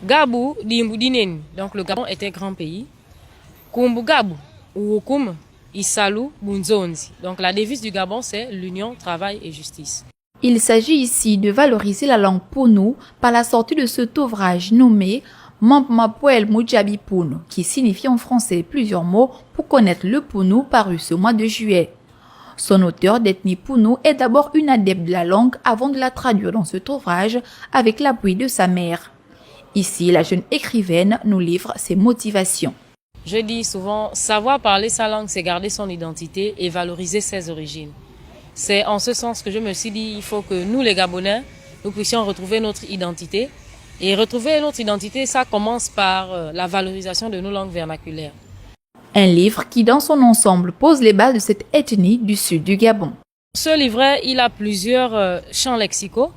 Gabu Dimbudinen, donc le Gabon est un grand pays. Kumbu Gabu, Uokum, Isalu, Bunzonzi. Donc la devise du Gabon, c'est l'union, travail et justice. Il s'agit ici de valoriser la langue Pounou par la sortie de cet ouvrage nommé Mampmapuel Mujabi Pounou, qui signifie en français plusieurs mots pour connaître le Pounou paru ce mois de juillet. Son auteur d'ethnie Pounou est d'abord une adepte de la langue avant de la traduire dans cet ouvrage avec l'appui de sa mère. Ici, la jeune écrivaine nous livre ses motivations. Je dis souvent, savoir parler sa langue, c'est garder son identité et valoriser ses origines. C'est en ce sens que je me suis dit, il faut que nous, les Gabonais, nous puissions retrouver notre identité. Et retrouver notre identité, ça commence par la valorisation de nos langues vernaculaires. Un livre qui, dans son ensemble, pose les bases de cette ethnie du sud du Gabon. Ce livret, il a plusieurs champs lexicaux.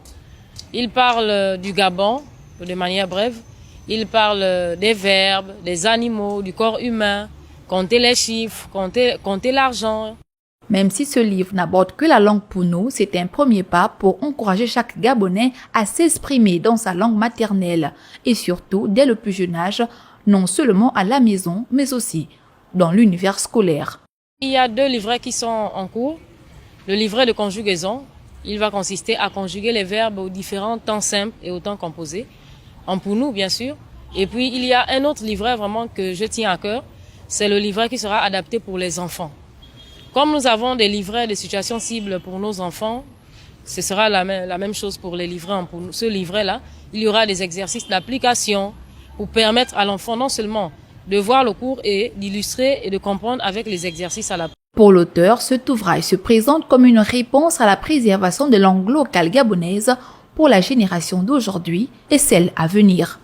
Il parle du Gabon, de manière brève. Il parle des verbes, des animaux, du corps humain, compter les chiffres, compter l'argent. Même si ce livre n'aborde que la langue Pounou, c'est un premier pas pour encourager chaque Gabonais à s'exprimer dans sa langue maternelle et surtout, dès le plus jeune âge, non seulement à la maison, mais aussi dans l'univers scolaire. Il y a 2 livrets qui sont en cours. Le livret de conjugaison, il va consister à conjuguer les verbes aux différents temps simples et aux temps composés, en Pounou bien sûr. Et puis il y a un autre livret vraiment que je tiens à cœur, c'est le livret qui sera adapté pour les enfants. Comme nous avons des livrets de situations cibles pour nos enfants, ce sera la même chose pour les livrets. Pour ce livret-là, il y aura des exercices d'application pour permettre à l'enfant non seulement de voir le cours et d'illustrer et de comprendre avec les exercices à la. Pour l'auteur, cet ouvrage se présente comme une réponse à la préservation de langue locale gabonaise pour la génération d'aujourd'hui et celle à venir.